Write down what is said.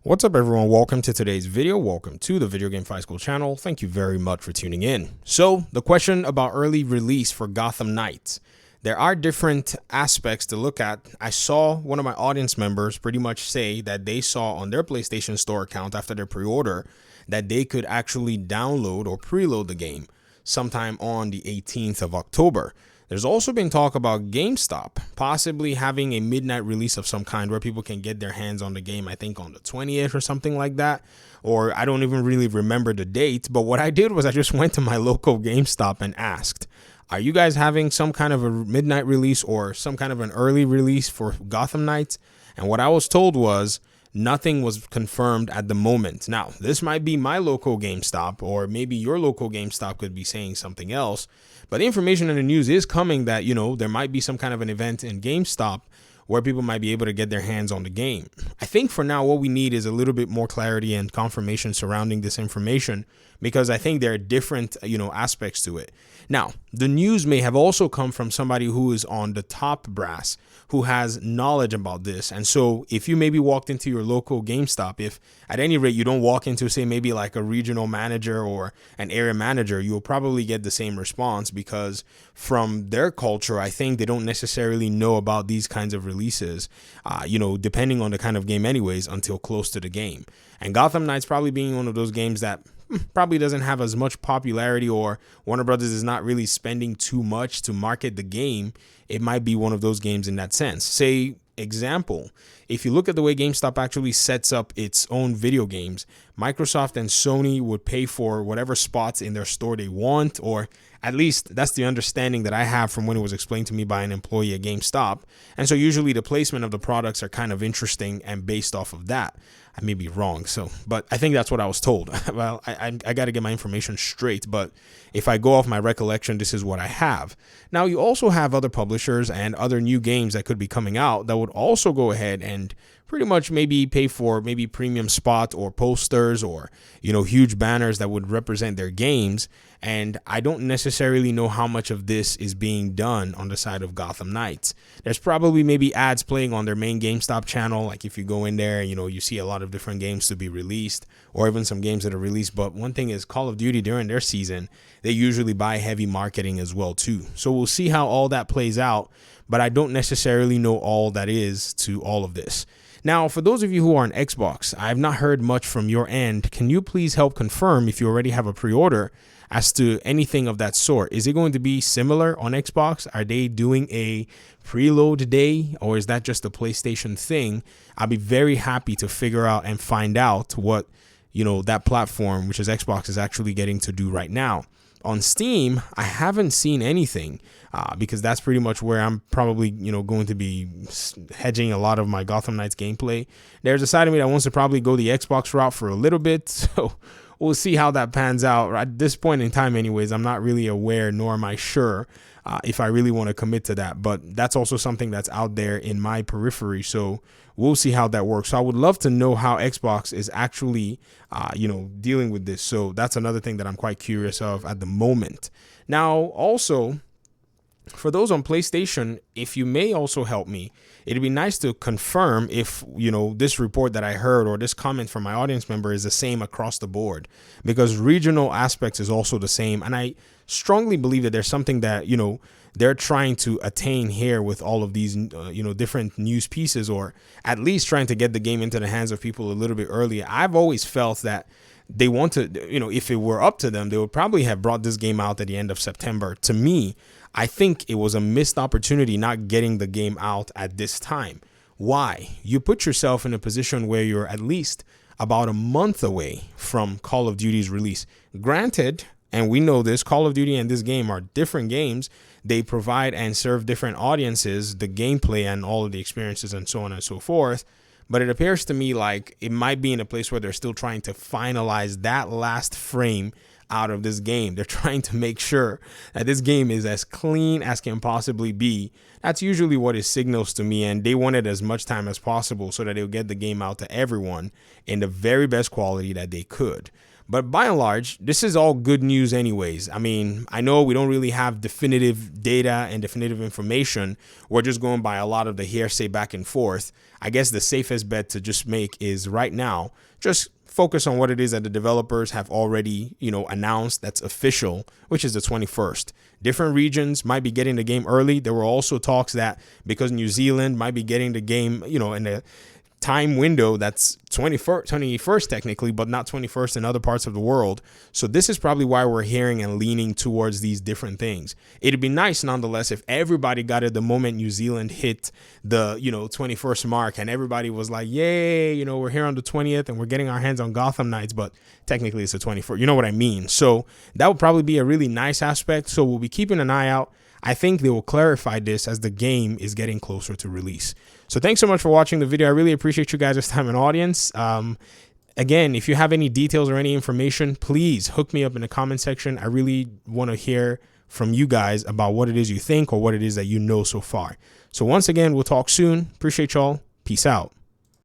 What's up, everyone? Welcome to today's video. Welcome to the Video Game Fight School channel. Thank you very much for tuning in. So the question about early release for Gotham Knights. There are different aspects to look at. I saw one of my audience members pretty much say that they saw on their PlayStation Store account after their pre-order that they could actually download or preload the game sometime on the 18th of October. There's also been talk about GameStop possibly having a midnight release of some kind where people can get their hands on the game, I think on the 20th or something like that. Or I don't even really remember the date. But what I did was I just went to my local GameStop and asked, are you guys having some kind of a midnight release or some kind of an early release for Gotham Knights? And what I was told was nothing was confirmed at the moment. Now, this might be my local GameStop, or maybe your local GameStop could be saying something else. But the information in the news is coming that, there might be some kind of an event in GameStop where people might be able to get their hands on the game. I think for now, what we need is a little bit more clarity and confirmation surrounding this information, because I think there are different, aspects to it. Now, the news may have also come from somebody who is on the top brass, who has knowledge about this. And so if you maybe walked into your local GameStop, if at any rate you don't walk into, say, maybe like a regional manager or an area manager, you'll probably get the same response, because from their culture, I think they don't necessarily know about these kinds of releases, depending on the kind of game anyways, until close to the game. And Gotham Knights probably being one of those games that probably doesn't have as much popularity, or Warner Brothers is not really spending too much to market the game. It might be one of those games in that sense. Say, example, if you look at the way GameStop actually sets up its own video games, Microsoft and Sony would pay for whatever spots in their store they want, or at least that's the understanding that I have from when it was explained to me by an employee at GameStop. And so usually the placement of the products are kind of interesting and based off of that. I may be wrong, but I think that's what I was told. Well, I got to get my information straight, but if I go off my recollection, this is what I have. Now, you also have other publishers and other new games that could be coming out that would also go ahead and pretty much maybe pay for maybe premium spot or posters or, huge banners that would represent their games. And I don't necessarily know how much of this is being done on the side of Gotham Knights. There's probably maybe ads playing on their main GameStop channel. Like if you go in there, you see a lot of different games to be released, or even some games that are released. But one thing is, Call of Duty during their season, they usually buy heavy marketing as well too. So we'll see how all that plays out. But I don't necessarily know all that is to all of this. Now, for those of you who are on Xbox, I have not heard much from your end. Can you please help confirm if you already have a pre-order as to anything of that sort? Is it going to be similar on Xbox? Are they doing a preload day, or is that just a PlayStation thing? I'll be very happy to figure out and find out what, that platform, which is Xbox, is actually getting to do right now. On Steam, I haven't seen anything because that's pretty much where I'm probably, going to be hedging a lot of my Gotham Knights gameplay. There's a side of me that wants to probably go the Xbox route for a little bit, so we'll see how that pans out. At this point in time anyways, I'm not really aware, nor am I sure if I really want to commit to that. But that's also something that's out there in my periphery, so we'll see how that works. So I would love to know how Xbox is actually, dealing with this. So that's another thing that I'm quite curious of at the moment. Now, also, for those on PlayStation, if you may also help me, it'd be nice to confirm if, this report that I heard or this comment from my audience member is the same across the board, because regional aspects is also the same. And I strongly believe that there's something that, they're trying to attain here with all of these, different news pieces, or at least trying to get the game into the hands of people a little bit earlier. I've always felt that they want to, if it were up to them, they would probably have brought this game out at the end of September. To me, I think it was a missed opportunity not getting the game out at this time. Why? You put yourself in a position where you're at least about a month away from Call of Duty's release. Granted, and we know this, Call of Duty and this game are different games. They provide and serve different audiences, the gameplay and all of the experiences and so on and so forth. But it appears to me like it might be in a place where they're still trying to finalize that last frame out of this game. They're trying to make sure that this game is as clean as can possibly be. That's usually what it signals to me, and they wanted as much time as possible so that they'll get the game out to everyone in the very best quality that they could. But by and large, this is all good news anyways. I mean, I know we don't really have definitive data and definitive information. We're just going by a lot of the hearsay back and forth. I guess the safest bet to just make is right now, just focus on what it is that the developers have already, announced that's official, which is the 21st. Different regions might be getting the game early. There were also talks that because New Zealand might be getting the game, in a time window that's 21st technically, but not 21st in other parts of the world. So this is probably why we're hearing and leaning towards these different things. It'd be nice nonetheless if everybody got it the moment New Zealand hit the 21st mark and everybody was like, yay, we're here on the 20th and we're getting our hands on Gotham Knights, but technically it's the 21st. You know what I mean? So that would probably be a really nice aspect. So we'll be keeping an eye out. I think they will clarify this as the game is getting closer to release. So thanks so much for watching the video. I really appreciate you guys' time and audience. Again, if you have any details or any information, please hook me up in the comment section. I really want to hear from you guys about what it is you think or what it is that you know so far. So once again, we'll talk soon. Appreciate y'all. Peace out.